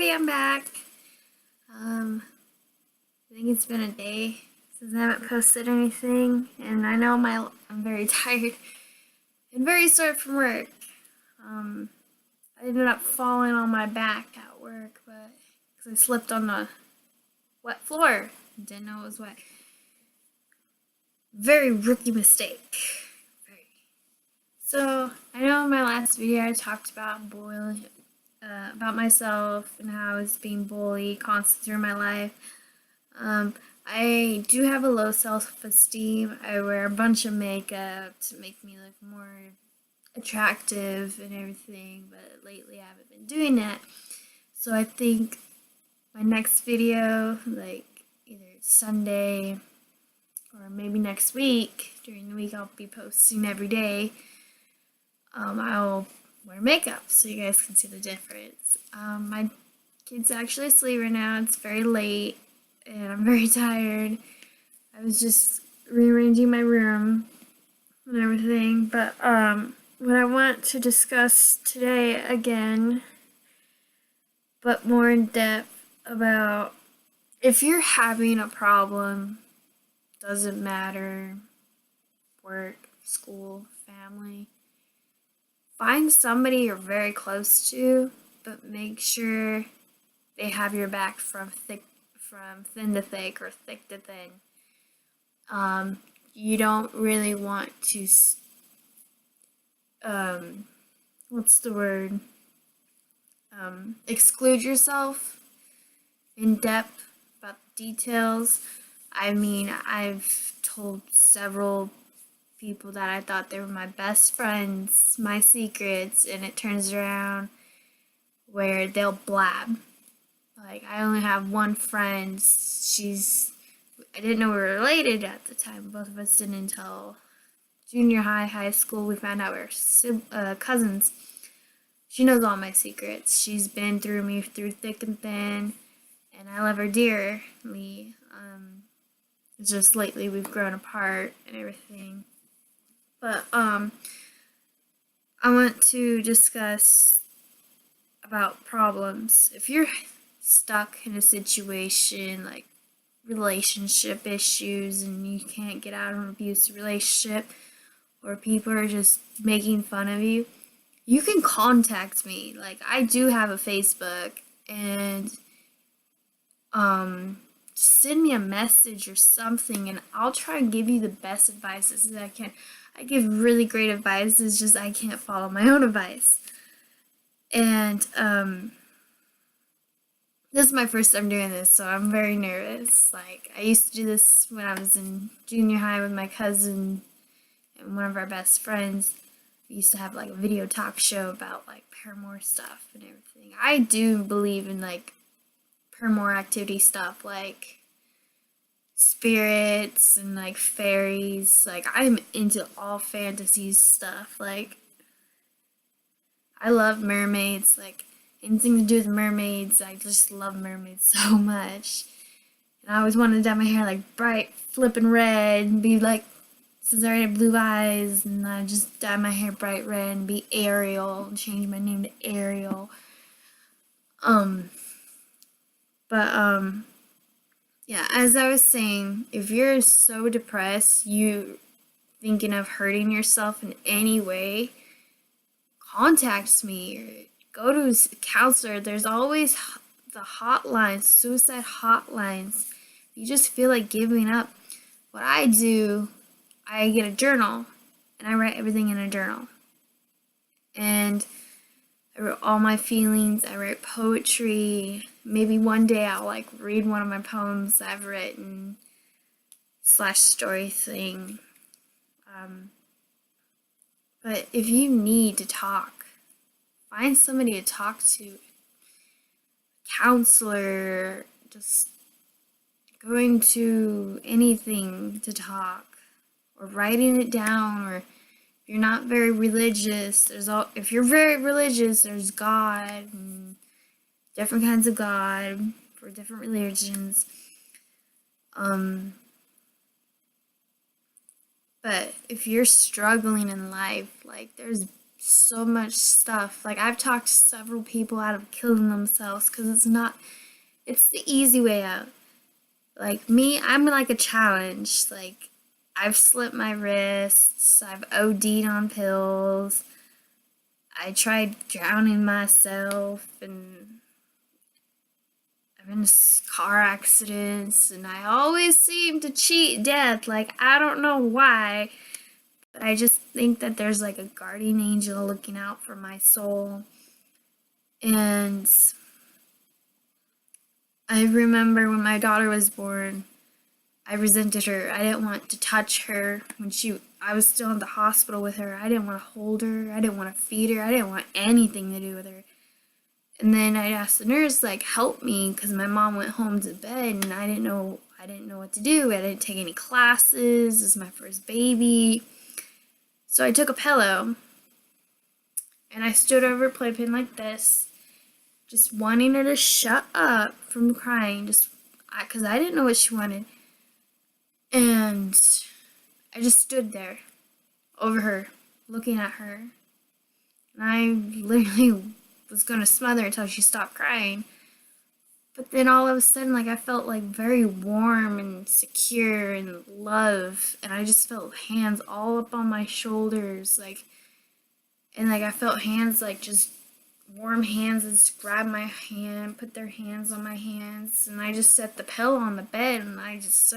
everybody, I'm back. I think it's been a day since I haven't posted anything, and I know I'm very tired and very sore from work. I ended up falling on my back at work, but because I slipped on the wet floor, didn't know it was wet. Very rookie mistake. Very. So I know in my last video I talked about bullying. About myself and how I was being bullied constantly through my life. I do have a low self-esteem. I wear a bunch of makeup to make me look more attractive and everything, but lately I haven't been doing that. So I think my next video, like either Sunday or maybe next week, during the week I'll be posting every day, I'll wear makeup so you guys can see the difference. My kid's actually asleep right now. It's very late and I'm very tired. I was just rearranging my room and everything, but what I want to discuss today again, but more in depth, about if you're having a problem, doesn't matter, work, school, family, find somebody you're very close to, but make sure they have your back from thin to thick or thick to thin. You don't really want to, exclude yourself in depth about the details. I mean, I've told several people that I thought they were my best friends, my secrets, and it turns around where they'll blab. Like, I only have one friend. I didn't know we were related at the time. Both of us didn't until junior high school. We found out we were cousins. She knows all my secrets. She's been through me through thick and thin, and I love her dearly. It's just lately we've grown apart and everything. But I want to discuss about problems. If you're stuck in a situation like relationship issues and you can't get out of an abusive relationship, or people are just making fun of you, you can contact me. Like, I do have a Facebook, and send me a message or something and I'll try and give you the best advice as I can. I give really great advice, it's just I can't follow my own advice. And this is my first time doing this, so I'm very nervous. Like, I used to do this when I was in junior high with my cousin and one of our best friends. We used to have like a video talk show about like paramour stuff and everything. I do believe in like paramour activity stuff, like spirits and like fairies. Like, I'm into all fantasy stuff. Like, I love mermaids. Like, anything to do with mermaids, I just love mermaids so much. And I always wanted to dye my hair like bright flippin' red and be like, since I already have blue eyes, and I just dye my hair bright red and be Ariel and change my name to Ariel. Yeah, as I was saying, if you're so depressed, you thinking of hurting yourself in any way, contact me or go to a counselor. There's always the hotlines, suicide hotlines. If you just feel like giving up, what I do, I get a journal and I write everything in a journal. And I wrote all my feelings. I write poetry. Maybe one day I'll like read one of my poems I've written / story thing. But if you need to talk, find somebody to talk to. Counselor, just going to anything to talk, or writing it down, or if you're not very religious, if you're very religious, there's God and different kinds of God for different religions. But if you're struggling in life, like, there's so much stuff. Like, I've talked several people out of killing themselves because it's the easy way out. Like, me, I'm like a challenge. Like, I've slit my wrists, I've OD'd on pills, I tried drowning myself, and I've been in car accidents, and I always seem to cheat death. Like, I don't know why, but I just think that there's like a guardian angel looking out for my soul. And I remember when my daughter was born, I resented her. I didn't want to touch her when I was still in the hospital with her. I didn't want to hold her. I didn't want to feed her. I didn't want anything to do with her. And then I asked the nurse, like, help me, because my mom went home to bed, and I didn't know what to do. I didn't take any classes. This is my first baby. So I took a pillow, and I stood over Playpen like this, just wanting her to shut up from crying, just because I didn't know what she wanted. And I just stood there over her, looking at her. And I literally was going to smother until she stopped crying. But then all of a sudden, like, I felt like very warm and secure and love. And I just felt hands all up on my shoulders, like, and like I felt hands, like, just warm hands that just grabbed my hand, put their hands on my hands, and I just set the pillow on the bed, and I just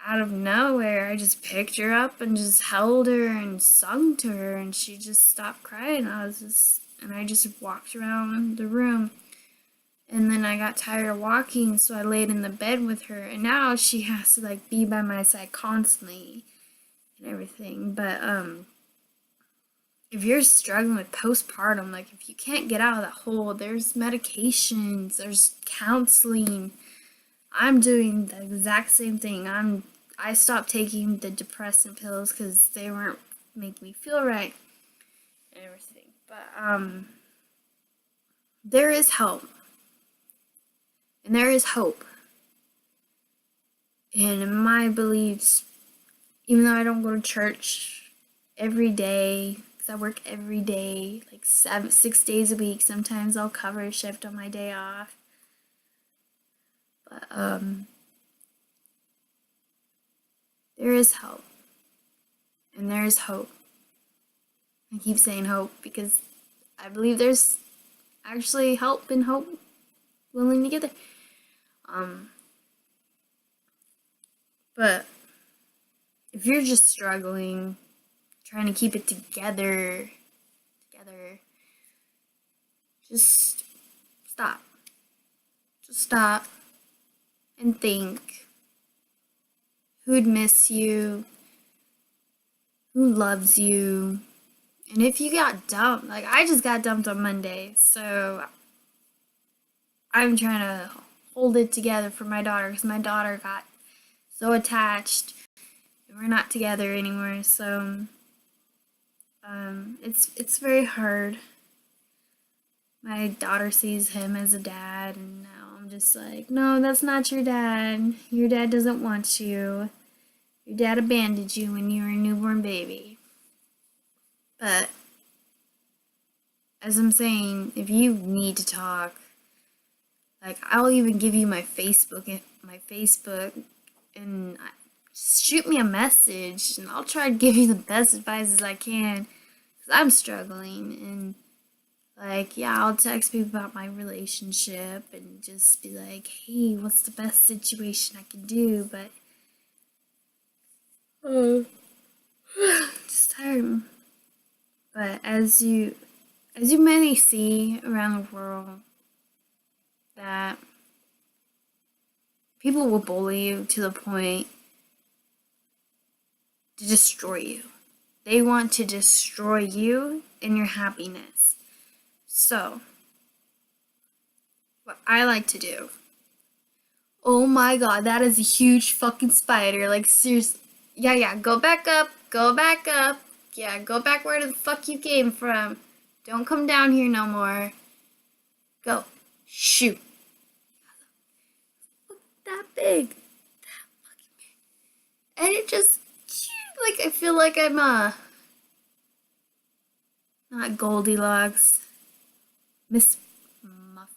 out of nowhere, I just picked her up and just held her and sung to her, and she just stopped crying. And I just walked around the room, and then I got tired of walking, so I laid in the bed with her, and now she has to, like, be by my side constantly and everything. But if you're struggling with postpartum, like, if you can't get out of that hole, there's medications, there's counseling. I'm doing the exact same thing. I stopped taking the depressant pills because they weren't making me feel right and everything. But there is help, and there is hope. And in my beliefs, even though I don't go to church every day, because I work every day, like 6 days a week, sometimes I'll cover a shift on my day off. But there is help. And there is hope. I keep saying hope because I believe there's actually help and hope willing together. But if you're just struggling, trying to keep it together, just stop. Just stop and think. Who'd miss you? Who loves you? And if you got dumped, like, I just got dumped on Monday, so I'm trying to hold it together for my daughter, because my daughter got so attached, and we're not together anymore, so it's very hard. My daughter sees him as a dad, and now I'm just like, no, that's not your dad. Your dad doesn't want you. Your dad abandoned you when you were a newborn baby. But as I'm saying, if you need to talk, like, I'll even give you my Facebook, and shoot me a message, and I'll try to give you the best advice as I can, because I'm struggling. And, like, yeah, I'll text people about my relationship and just be like, hey, what's the best situation I can do? But just tired. But as you may see around the world, that people will bully you to the point to destroy you. They want to destroy you and your happiness. So, what I like to do, oh my god, that is a huge fucking spider. Like, seriously. Yeah, go back up. Yeah, go back where the fuck you came from. Don't come down here no more. Go. Shoot. Look, that big. That fucking big. And it just, like, I feel like I'm Not Goldilocks. Miss Muff.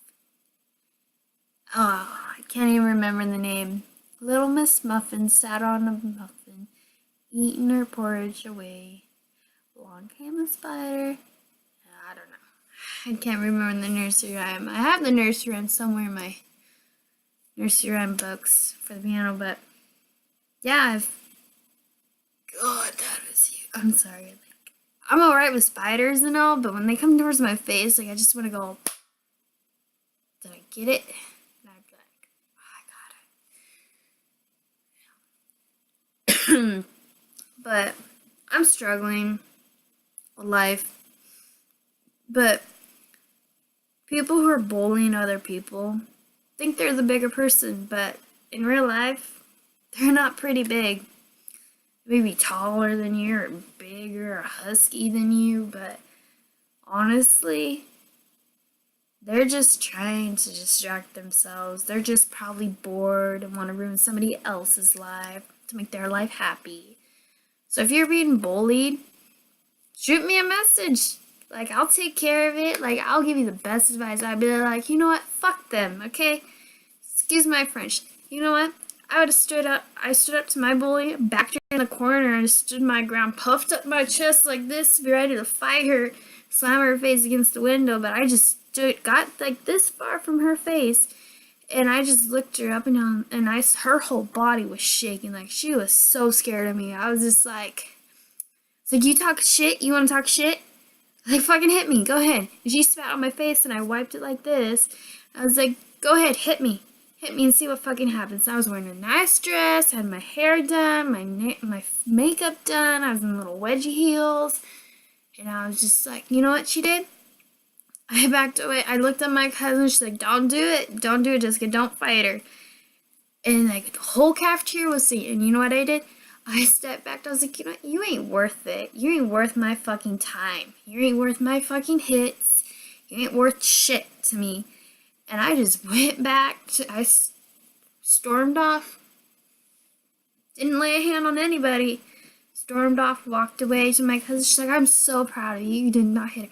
Oh, I can't even remember the name. Little Miss Muffin sat on a muffin, eating her porridge away. Along came a spider. I don't know. I can't remember the nursery rhyme. I have the nursery rhyme somewhere in my nursery rhyme books for the piano, but yeah, God, that was you. I'm sorry. Like, I'm alright with spiders and all, but when they come towards my face, like I just want to go. Did I get it? And I'd be like, oh, I got it. But I'm struggling with life. But people who are bullying other people think they're the bigger person, but in real life, they're not pretty big. Maybe taller than you, or bigger, or husky than you, but honestly, they're just trying to distract themselves. They're just probably bored and want to ruin somebody else's life to make their life happy. So if you're being bullied, shoot me a message. Like, I'll take care of it. Like, I'll give you the best advice. I'd be like, you know what? Fuck them, okay? Excuse my French. You know what? I would have stood up. I stood up to my bully, backed her in the corner, and stood my ground, puffed up my chest like this, be ready to fight her, slam her face against the window. But I just got like this far from her face, and I just looked her up and down, and her whole body was shaking. Like, she was so scared of me. I was just like, it's like, you talk shit? You want to talk shit? Like, fucking hit me. Go ahead. And she spat on my face, and I wiped it like this. I was like, go ahead, hit me. Hit me and see what fucking happens. I was wearing a nice dress, had my hair done, my makeup done. I was in little wedgie heels. And I was just like, you know what she did? I backed away. I looked at my cousin. She's like, don't do it. Don't do it, Jessica. Don't fight her. And like, the whole cafeteria was singing. And you know what I did? I stepped back. I was like, you know what? You ain't worth it. You ain't worth my fucking time. You ain't worth my fucking hits. You ain't worth shit to me. And I just went back. I stormed off. Didn't lay a hand on anybody. Stormed off, walked away to my cousin. She's like, I'm so proud of you. You did not hit her.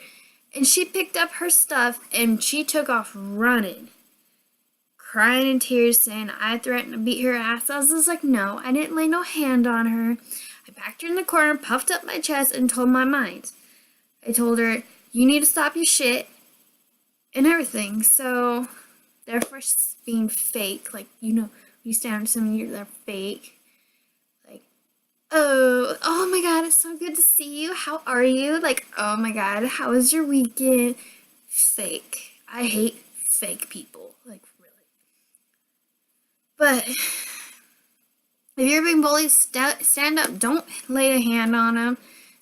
And she picked up her stuff and she took off running. Crying in tears, saying I threatened to beat her ass. I was just like, no, I didn't lay no hand on her. I backed her in the corner, puffed up my chest, and told my mind. I told her, you need to stop your shit. And everything. So, therefore, she's being fake. Like, you know, you stand to someone, they're fake. Like, oh my god, it's so good to see you. How are you? Like, oh my god, how was your weekend? Fake. I hate fake people. Like, really. But, if you're being bullied, stand up. Don't lay a hand on them.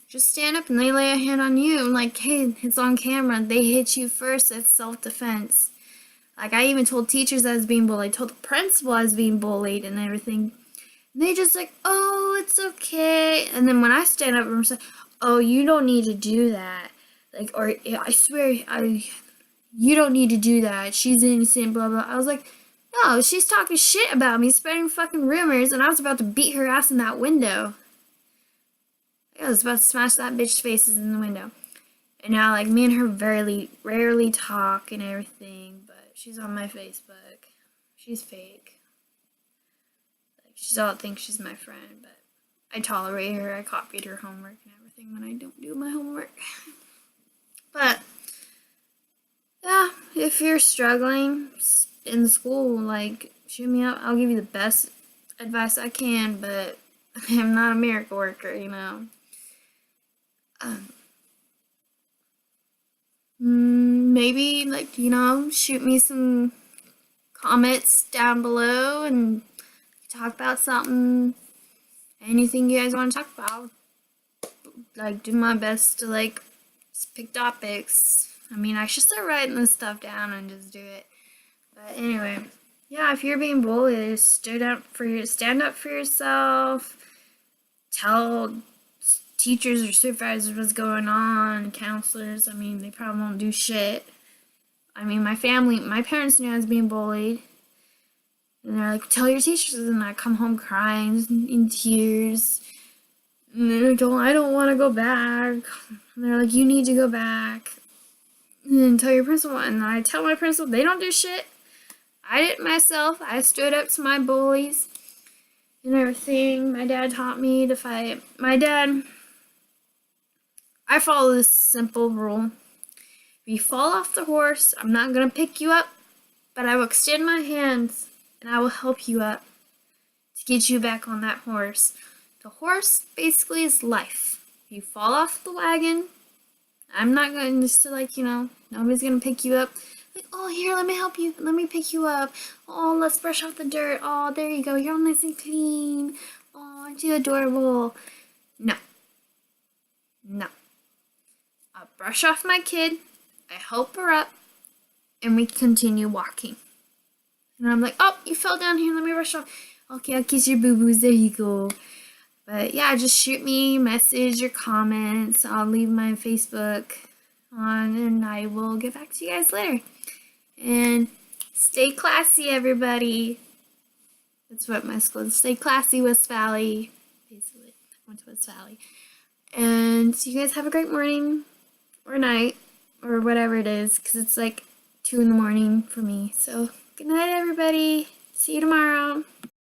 Just stand up and they lay a hand on you. And like, hey, it's on camera. They hit you first. It's self-defense. Like, I even told teachers I was being bullied. I told the principal I was being bullied and everything. And they just like, oh, it's okay. And then when I stand up and say, oh, you don't need to do that. Like, or I swear, you don't need to do that. She's innocent, blah, blah. I was like, no, she's talking shit about me, spreading fucking rumors. And I was about to beat her ass in that window. I was about to smash that bitch's faces in the window. And now, like, me and her rarely talk and everything, but she's on my Facebook. She's fake. Like, she's all thinks she's my friend, but I tolerate her. I copied her homework and everything when I don't do my homework. But, yeah, if you're struggling in school, like, shoot me up. I'll give you the best advice I can, but I'm not a miracle worker, you know. Maybe, like, you know, shoot me some comments down below and talk about something, anything you guys want to talk about. Like, do my best to, like, just pick topics. I mean, I should start writing this stuff down and just do it. But anyway, yeah, if you're being bullied, stand up for yourself. Tell teachers or supervisors what's going on, counselors. I mean, they probably won't do shit. I mean, my parents knew I was being bullied. And they're like, tell your teachers. And I come home crying in tears. And I don't want to go back. And they're like, you need to go back and tell your principal. And I tell my principal, they don't do shit. I did it myself. I stood up to my bullies and everything. My dad taught me to fight. I follow this simple rule. If you fall off the horse, I'm not going to pick you up, but I will extend my hands and I will help you up to get you back on that horse. The horse basically is life. If you fall off the wagon, I'm not going to nobody's going to pick you up. Like, oh, here, let me help you. Let me pick you up. Oh, let's brush off the dirt. Oh, there you go. You're all nice and clean. Oh, aren't you adorable? No. No. I'll brush off my kid. I help her up. And we continue walking. And I'm like, oh, you fell down here. Let me brush off. Okay, I'll kiss your boo-boos. There you go. But yeah, just shoot me a message or comments. I'll leave my Facebook on and I will get back to you guys later. And stay classy, everybody. That's what my school is. Stay classy, West Valley. Basically, I went to West Valley. And so you guys have a great morning or night or whatever it is, because it's like 2 in the morning for me. So good night, everybody. See you tomorrow.